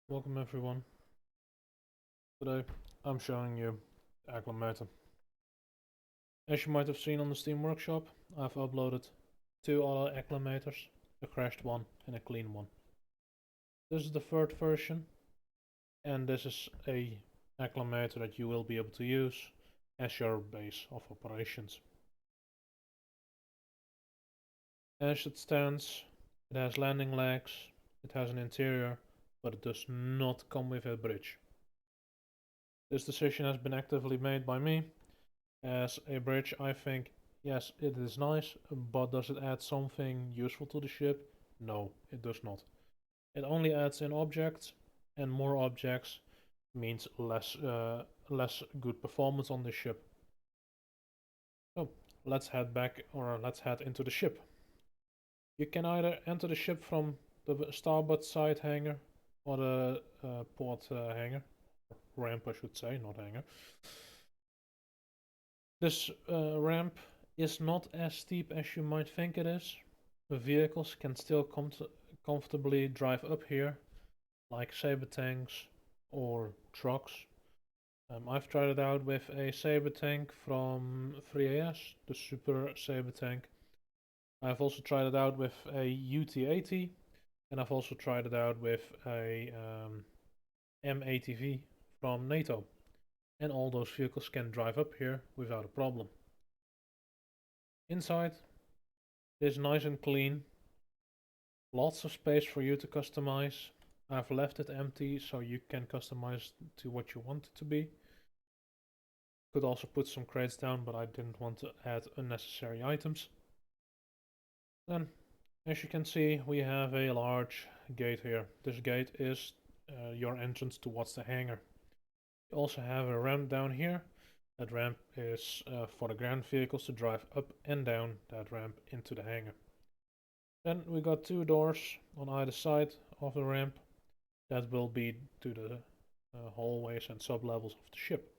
Welcome everyone. Today I'm showing you Acclamator. As you might have seen on the Steam Workshop, I've uploaded two other Acclamators, a crashed one and a clean one. This is the third version, and this is a Acclamator that you will be able to use as your base of operations. As it stands, it has landing legs, it has an interior, but it does not come with a bridge. This decision has been actively made by me. As a bridge, I think, yes, it is nice, but does it add something useful to the ship? No, it does not. It only adds in objects, and more objects means less good performance on the ship. So, let's head back, or let's head into the ship. You can either enter the ship from the starboard side hangar, or the port hangar. Ramp, I should say, not hangar. This ramp is not as steep as you might think it is. The vehicles can still comfortably drive up here, like saber tanks or trucks. I've tried it out with a saber tank from 3AS, the Super Saber Tank. I've also tried it out with a UT-80, and I've also tried it out with a M-ATV from NATO. And all those vehicles can drive up here without a problem. Inside is nice and clean, lots of space for you to customize. I've left it empty so you can customize to what you want it to be. Could also put some crates down, but I didn't want to add unnecessary items. Then, as you can see, we have a large gate here. This gate is your entrance towards the hangar. You also have a ramp down here. That ramp is for the ground vehicles to drive up and down that ramp into the hangar. Then we got two doors on either side of the ramp that will be to the hallways and sub-levels of the ship.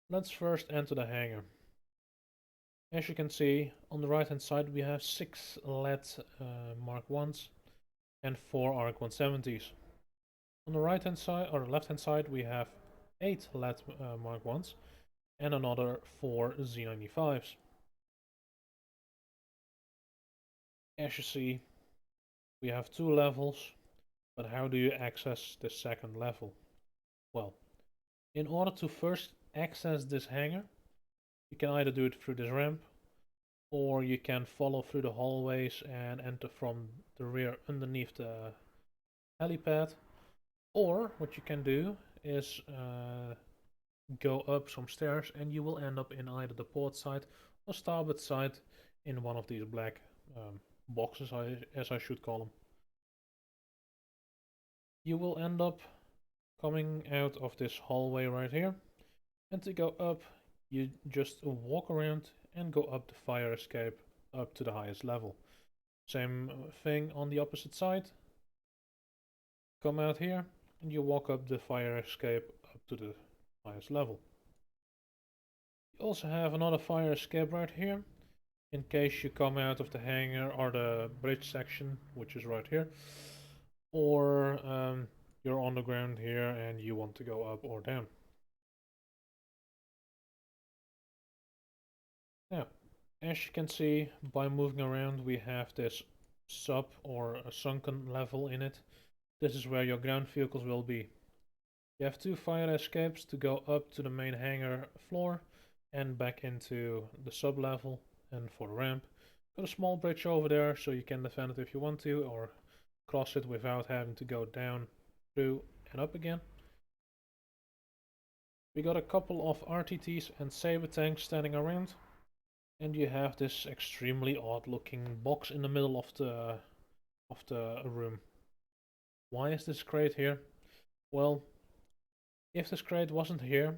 Let's first enter the hangar. As you can see, on the right hand side we have 6 LED Mark 1s and 4 Arc 170s. On the right hand side, or left hand side, we have 8 LED Mark 1s and another 4 Z95s. As you see, we have 2 levels, but how do you access the second level? Well, in order to first access this hangar, you can either do it through this ramp, or you can follow through the hallways and enter from the rear underneath the helipad. Or what you can do is go up some stairs and you will end up in either the port side or starboard side in one of these black boxes, as I should call them. You will end up coming out of this hallway right here, and to go up you just walk around and go up the fire escape up to the highest level. Same thing on the opposite side. Come out here and you walk up the fire escape up to the highest level. You also have another fire escape right here in case you come out of the hangar or the bridge section, which is right here, or you're on the ground here and you want to go up or down. Now, as you can see, by moving around we have this sub or a sunken level in it. This is where your ground vehicles will be. You have 2 fire escapes to go up to the main hangar floor and back into the sub level. And for the ramp, got a small bridge over there so you can defend it if you want to, or cross it without having to go down, through and up again. We got a couple of RTTs and saber tanks standing around, and you have this extremely odd looking box in the middle of the room. Why is this crate here? Well, if this crate wasn't here,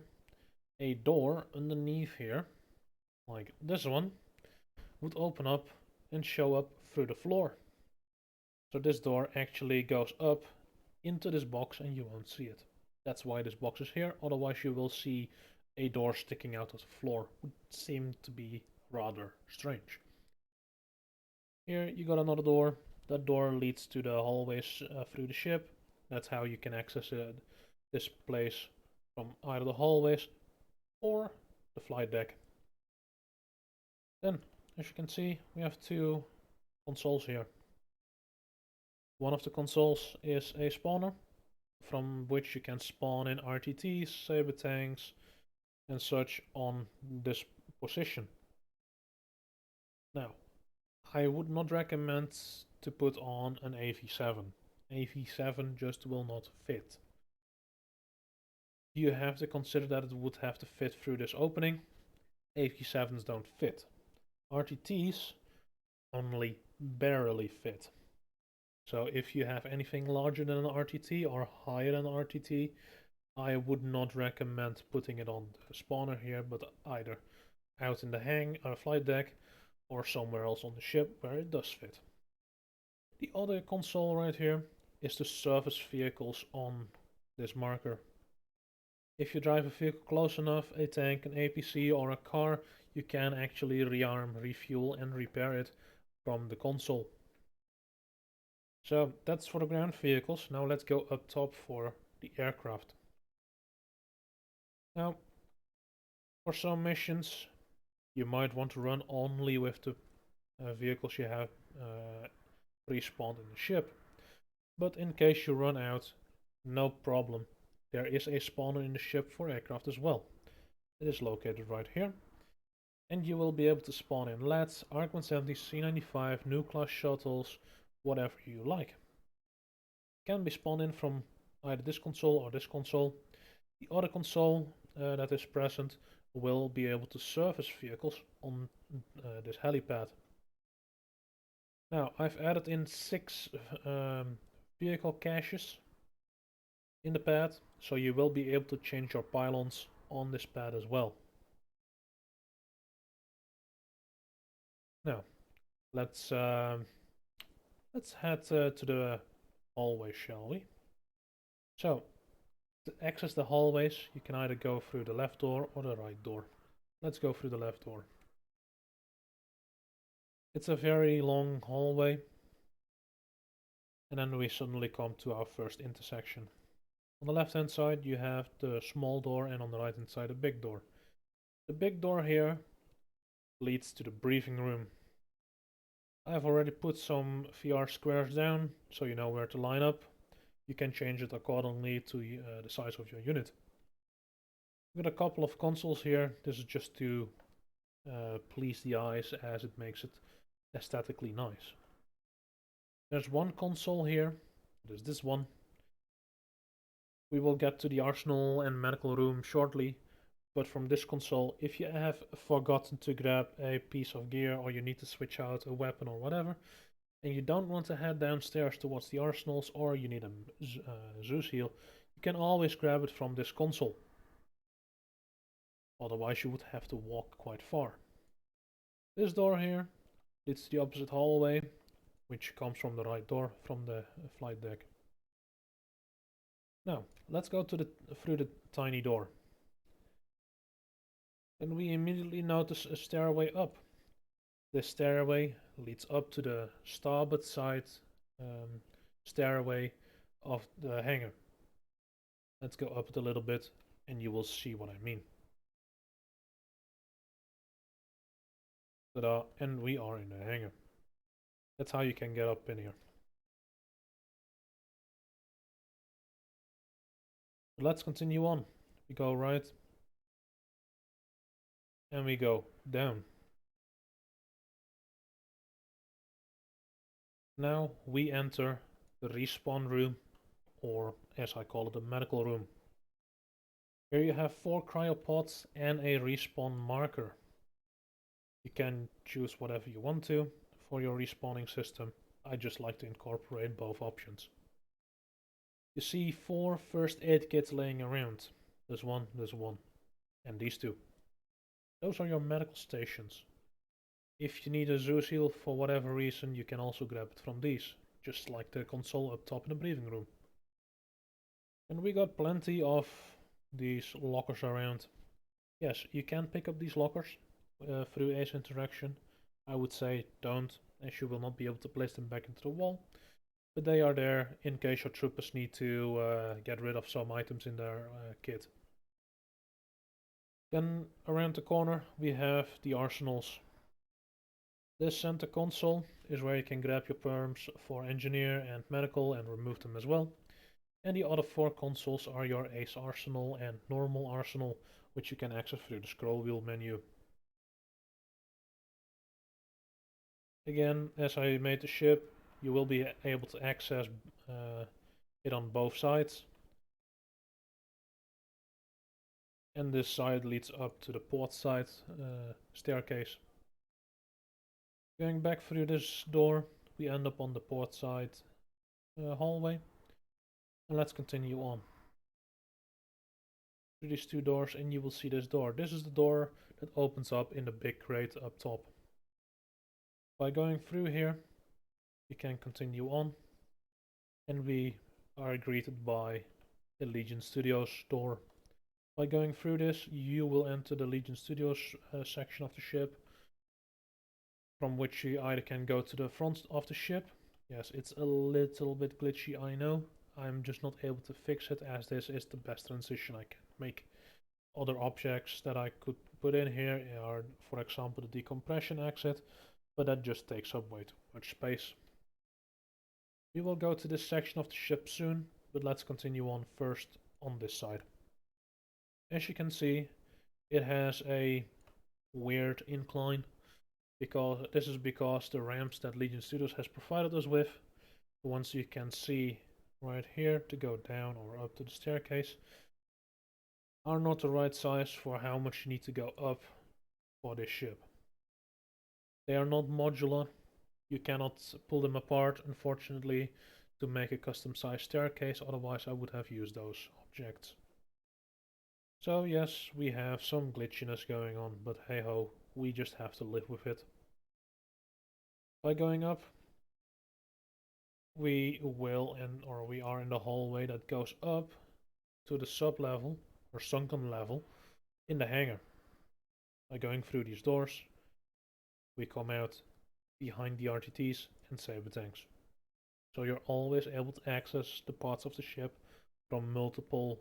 a door underneath here, like this one, would open up and show up through the floor. So this door actually goes up into this box and you won't see it. That's why this box is here, otherwise you will see a door sticking out of the floor. Would seem to be rather strange. Here you got another door. That door leads to the hallways through the ship. That's how you can access this place from either the hallways or the flight deck. Then, as you can see, we have two consoles here. One of the consoles is a spawner, from which you can spawn in RTTs, saber tanks, and such on this position. Now, I would not recommend to put on an AV7. AV7 just will not fit. You have to consider that it would have to fit through this opening. AV7s don't fit. RTTs only barely fit. So if you have anything larger than an RTT or higher than an RTT, I would not recommend putting it on the spawner here, but either out in the flight deck or somewhere else on the ship where it does fit. The other console right here is to service vehicles on this marker. If you drive a vehicle close enough, a tank, an APC or a car, you can actually rearm, refuel and repair it from the console. So that's for the ground vehicles. Now let's go up top for the aircraft. Now, for some missions, you might want to run only with the vehicles you have pre-spawned in the ship. But in case you run out, no problem. There is a spawner in the ship for aircraft as well. It is located right here. And you will be able to spawn in LATs, ARC 170, C95, new class shuttles, whatever you like. It can be spawned in from either this console or this console. The other console that is present will be able to service vehicles on this helipad. Now, I've added in 6 vehicle caches in the pad, so you will be able to change your pylons on this pad as well. Now, let's head to the hallway, shall we? So, to access the hallways, you can either go through the left door or the right door. Let's go through the left door. It's a very long hallway, and then we suddenly come to our first intersection. On the left hand side you have the small door, and on the right hand side a big door. The big door here leads to the briefing room. I've already put some VR squares down, so you know where to line up. You can change it accordingly to the size of your unit. We've got a couple of consoles here. This is just to please the eyes, as it makes it aesthetically nice. There's one console here. There's this one. We will get to the arsenal and medical room shortly, but from this console, if you have forgotten to grab a piece of gear or you need to switch out a weapon or whatever, and you don't want to head downstairs towards the arsenals, or you need a Zeus heal, you can always grab it from this console. Otherwise you would have to walk quite far. This door here leads to the opposite hallway, which comes from the right door from the flight deck. Now, let's go through the tiny door. And we immediately notice a stairway up. This stairway leads up to the starboard side stairway of the hangar. Let's go up it a little bit and you will see what I mean. Ta-da, and we are in the hangar. That's how you can get up in here. But let's continue on. We go right and we go down. Now we enter the respawn room, or as I call it, the medical room. Here you have 4 cryopods and a respawn marker. You can choose whatever you want to for your respawning system. I just like to incorporate both options. You see 4 first aid kits laying around. There's one, and these 2. Those are your medical stations. If you need a Zeus heal for whatever reason, you can also grab it from these, just like the console up top in the briefing room. And we got plenty of these lockers around. Yes, you can pick up these lockers through Ace interaction. I would say don't, as you will not be able to place them back into the wall. but they are there in case your troopers need to get rid of some items in their kit. Then around the corner we have the arsenals. This center console is where you can grab your perms for engineer and medical and remove them as well. And the other four consoles are your ace arsenal and normal arsenal, which you can access through the scroll wheel menu. Again, as I made the ship, you will be able to access it on both sides. And this side leads up to the port side staircase. Going back through this door, we end up on the port side hallway. And let's continue on. Through these two doors and you will see this door. This is the door that opens up in the big crate up top. By going through here, we can continue on. And we are greeted by the Legion Studios door. By going through this, you will enter the Legion Studios section of the ship, from which you either can go to the front of the ship. Yes, it's a little bit glitchy, I know. I'm just not able to fix it, as this is the best transition I can make. Other objects that I could put in here are, for example, the decompression exit, but that just takes up way too much space. We will go to this section of the ship soon, but let's continue on first on this side. As you can see, it has a weird incline, because this is because the ramps that Legion Studios has provided us with, the ones you can see right here to go down or up to the staircase, are not the right size for how much you need to go up for this ship. They are not modular. You cannot pull them apart, unfortunately, to make a custom size staircase, otherwise I would have used those objects. So yes, we have some glitchiness going on, but hey ho, we just have to live with it. By going up, we are in the hallway that goes up to the sub-level, or sunken level, in the hangar. By going through these doors, we come out behind the RTTs and saber tanks. So you're always able to access the parts of the ship from multiple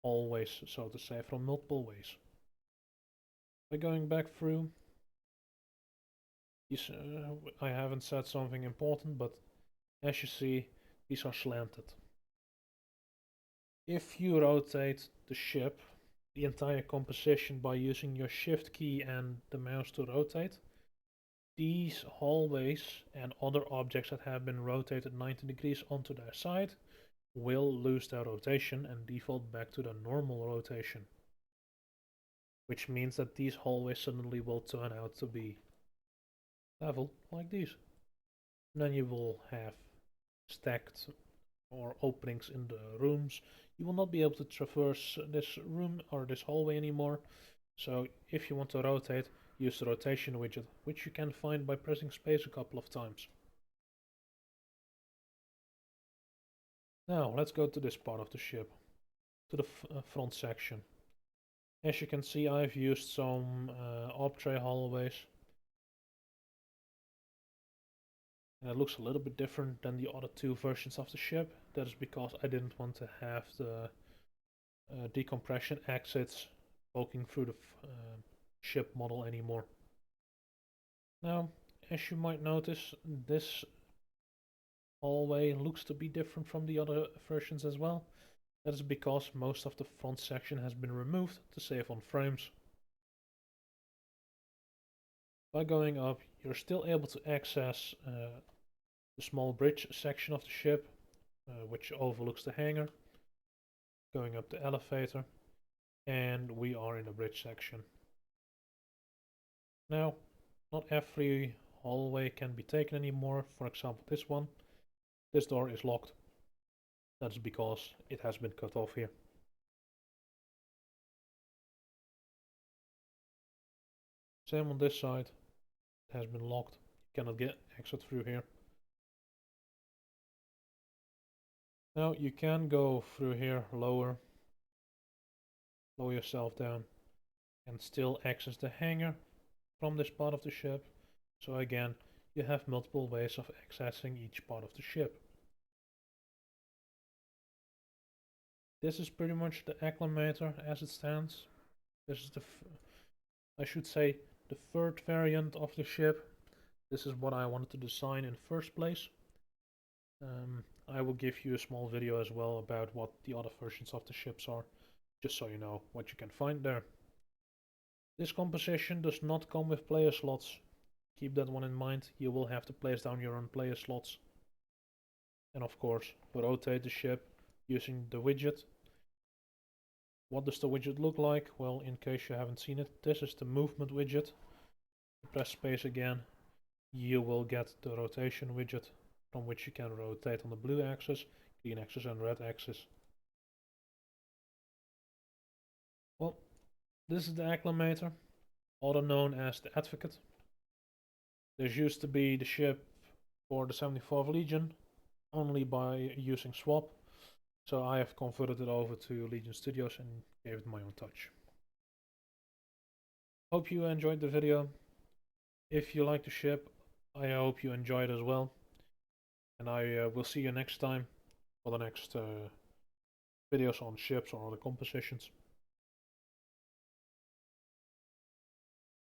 hallways, so to say, from multiple ways. By going back through, I haven't said something important, but as you see, these are slanted. If you rotate the ship, the entire composition, by using your shift key and the mouse to rotate, these hallways and other objects that have been rotated 90 degrees onto their side will lose their rotation and default back to the normal rotation. Which means that these hallways suddenly will turn out to be level like these. And then you will have stacked or openings in the rooms. You will not be able to traverse this room or this hallway anymore. So if you want to rotate, use the rotation widget, which you can find by pressing space a couple of times. Now let's go to this part of the ship, to the front section. As you can see, I've used some op tray hallways. And it looks a little bit different than the other two versions of the ship. That is because I didn't want to have the decompression exits poking through the ship model anymore. Now, as you might notice, this hallway looks to be different from the other versions as well. That is because most of the front section has been removed to save on frames. By going up, you're still able to access the small bridge section of the ship, which overlooks the hangar. Going up the elevator, and we are in the bridge section. Now, not every hallway can be taken anymore. For example, this one. This door is locked. That's because it has been cut off here. Same on this side. It has been locked. You cannot get exit through here. Now you can go through here lower yourself down, and still access the hangar from this part of the ship. So again, you have multiple ways of accessing each part of the ship. This is pretty much the Acclamator as it stands. This is I should say, the third variant of the ship. This is what I wanted to design in first place. I will give you a small video as well about what the other versions of the ships are, just so you know what you can find there. This composition does not come with player slots. Keep that one in mind. You will have to place down your own player slots. And of course, rotate the ship using the widget. What does the widget look like? Well, in case you haven't seen it, this is the movement widget. Press space again, you will get the rotation widget, from which you can rotate on the blue axis, green axis and red axis. Well, this is the Acclamator, also known as the Advocate. This used to be the ship for the 74th Legion, only by using swap, so I have converted it over to Legion Studios and gave it my own touch. Hope you enjoyed the video. If you like the ship, I hope you enjoy it as well. And I will see you next time for the next videos on ships or other compositions.